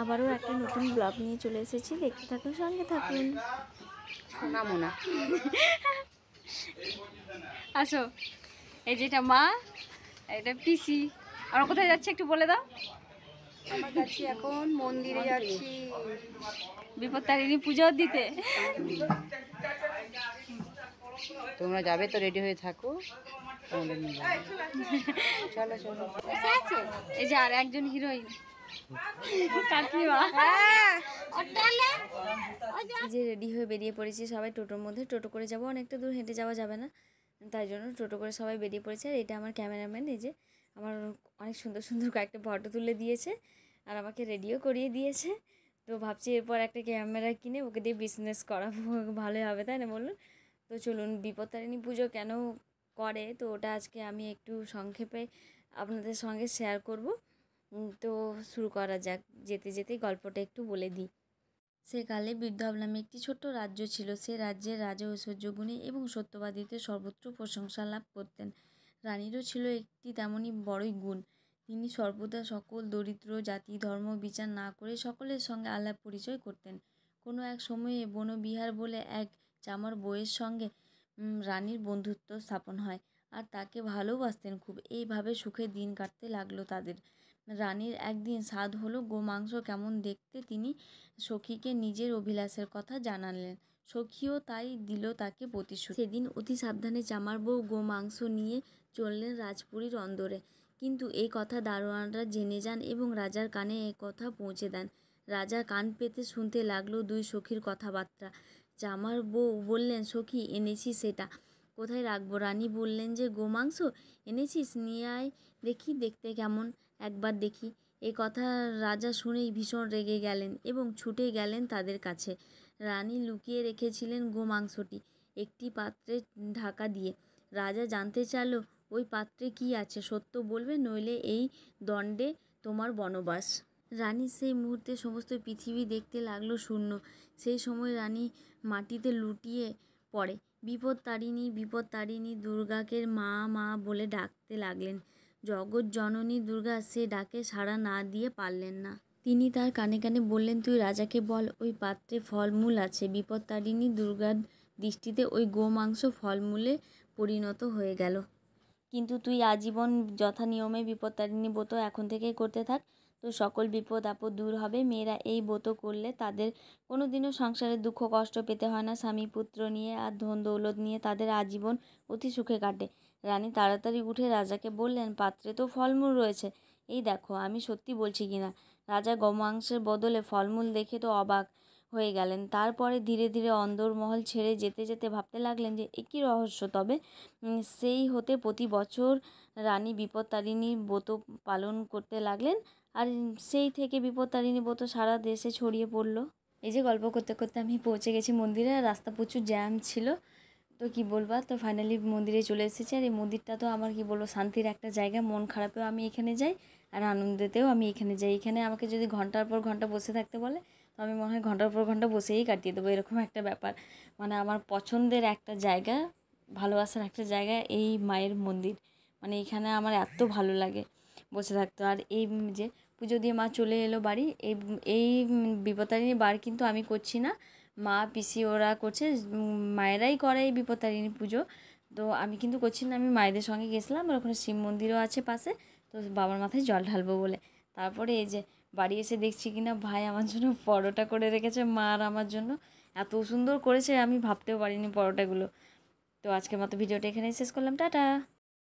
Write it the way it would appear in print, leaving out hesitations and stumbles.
আবারও একটা নতুন ব্লগ নিয়ে চলে এসেছি, দেখতে থাকুন, সঙ্গে থাকুন। শোনাবো না। আসো, এই যেটা মা, এটা পিসি। আমরা কোথায় যাচ্ছি একটু বলে দাও। আমরা যাচ্ছি এখন মন্দিরে যাচ্ছি বিপত্তারিণী পুজো দিতে। তোমরা যাবে তো রেডি হয়ে থাকো, তোমাদের নিয়ে যাবো। চলো চলো। এই যে আর একজন হিরোইন কাকিমা। এই যে রেডি হয়ে বেরিয়ে পড়েছি সবাই টোটোর মধ্যে। টোটো করে যাব, অনেকটা দূর হেঁটে যাওয়া যাবে না, তাই জন্য টোটো করে সবাই বেরিয়ে পড়েছে। আর এটা আমার ক্যামেরাম্যান, এই যে আমার অনেক সুন্দর সুন্দর কয়েকটা ফটো তুলে দিয়েছে আর আমাকে রেডিও করিয়ে দিয়েছে। তো ভাবছি এরপর একটা ক্যামেরা কিনে ওকে দিয়ে বিজনেস করাবো, ভালোই হবে তাই না বলুন। তো চলুন, বিপত্তারিণী পুজো কেন করে তো ওটা আজকে আমি একটু সংক্ষেপে আপনাদের সঙ্গে শেয়ার করব। তো শুরু করা যাক, যেতে যেতেই গল্পটা একটু বলে দিই। সেকালে বিদ্ধব নামে একটি ছোট্ট রাজ্য ছিল। সে রাজ্যের রাজা ঐশ্বর্য গুণে এবং সত্যবাদিতে সর্বত্র প্রশংসা লাভ করতেন। রানীরও ছিল একটি তেমনই বড়ই গুণ। তিনি সর্বদা সকল দরিদ্র জাতি ধর্ম বিচার না করে সকলের সঙ্গে আলাপ পরিচয় করতেন। কোনো এক সময়ে বনবিহার বলে এক চামার বউয়ের সঙ্গে রানীর বন্ধুত্ব স্থাপন হয় আর তাকে ভালোবাসতেন খুব। এইভাবে সুখে দিন কাটতে লাগলো তাদের। রানীর একদিন স্বাদ হলো গোমাংস কেমন দেখতে। তিনি সখীকে নিজের অভিলাষের কথা জানালেন। সখীও তাই দিল তাকে প্রতিশ্রুতি। সেদিন অতি সাবধানে চামার বউ গোমাংস নিয়ে চললেন রাজপুরীর অন্দরে। কিন্তু এই কথা দারোয়ানরা জেনে যান এবং রাজার কানে এ কথা পৌঁছে দেন। রাজা কান পেতে শুনতে লাগলো দুই সখীর কথাবার্তা। চামার বউ বললেন, সখী, এনেছি সেটা। কোথায় রাখবো? রানী বললেন যে, গোমাংস এনেছিস, নিয়ে আয় দেখি, দেখতে কেমন, একবার দেখি। এ কথা রাজা শুনেই ভীষণ রেগে গেলেন এবং ছুটে গেলেন তাদের কাছে। রানী লুকিয়ে রেখেছিলেন গোমাংসটি একটি পাত্রে ঢাকা দিয়ে। রাজা জানতে চাইল, ওই পাত্রে কি আছে, সত্য বলবে, নইলে এই দণ্ডে তোমার বনবাস। রানী সেই মুহূর্তে সমস্ত পৃথিবী দেখতে লাগলো শূন্য। সেই সময় রানী মাটিতে লুটিয়ে পড়ে বিপত্তারিণী, বিপত্তারিণী, দুর্গাকে মা মা বলে ডাকতে লাগলেন। জগৎ জননী দুর্গা সে ডাকে সাড়া না দিয়ে পারলেন না। তিনি তার কানে কানে বললেন, তুই রাজাকে বল ওই পাত্রে ফলমূল আছে। বিপত্তারিণী দুর্গার দৃষ্টিতে ওই গোমাংস ফলমূলে পরিণত হয়ে গেল। কিন্তু তুই আজীবন যথা নিয়মে বিপত্তারিণী ব্রত এখন থেকেই করতে থাক, তো সকল বিপদ আপদ দূর হবে। মেয়েরা এই ব্রত করলে তাদের কোনো দিনও সংসারে দুঃখ কষ্ট পেতে হয় না। স্বামী পুত্র নিয়ে আর ধন দৌলত নিয়ে তাদের আজীবন অতি সুখে কাটে। রানী তাড়াতাড়ি উঠে রাজাকে বললেন, পাত্রে তো ফলমূল রয়েছে, এই দেখো, আমি সত্যি বলছি কিনা। রাজা গোমাংসের বদলে ফলমূল দেখে তো অবাক হয়ে গেলেন। তারপরে ধীরে ধীরে অন্দরমহল ছেড়ে যেতে যেতে ভাবতে লাগলেন যে এ কী রহস্য। তবে সেই হতে প্রতি বছর রানী বিপত্তারিণী ব্রত পালন করতে লাগলেন আর সেই থেকে বিপত্তারিণী ব্রত সারা দেশে ছড়িয়ে পড়ল। এই যে গল্প করতে করতে আমি পৌঁছে গেছি মন্দিরে। আর রাস্তা প্রচুর জ্যাম ছিল, তো কি বলবা, তো ফাইনালি মন্দিরে চলে এসেছি। আর এই মন্দিরটা তো আমার কি বলবো শান্তির একটা জায়গা। মন খারাপেও আমি এখানে যাই আর আনন্দেতেও আমি এখানে যাই। এখানে আমাকে যদি ঘন্টার পর ঘন্টা বসে থাকতে বলে তো আমি মনে হয় ঘন্টার পর ঘন্টা বসেই কাটিয়ে দেবো, এরকম একটা ব্যাপার। মানে আমার পছন্দের একটা জায়গা, ভালোবাসার একটা জায়গা এই মায়ের মন্দির। মানে এখানে আমার এত ভালো লাগে বসে থাকতে। আর এই যে পুজো দিয়ে মা চলে এলো বাড়ি, এই বিপত্তারিণী বার কিন্তু আমি করছি না, মা পিসি ওরা করছে। মায়েরাই করে এই বিপত্তারিণী পুজো, তো আমি কিন্তু করছি না। আমি মায়েদের সঙ্গে গেছিলাম, আর ওখানে শিব মন্দিরও আছে পাশে, তো বাবার মাথায় জল ঢালবো বলে। তারপরে এই যে বাড়ি এসে দেখছি কিনা ভাই আমার জন্য পরোটা করে রেখেছে, মা আর আমার জন্য। এত সুন্দর করেছে, আমি ভাবতেও পারিনি পরোটাগুলো। তো আজকের মতো ভিডিওটা এখানেই শেষ করলাম, টাটা।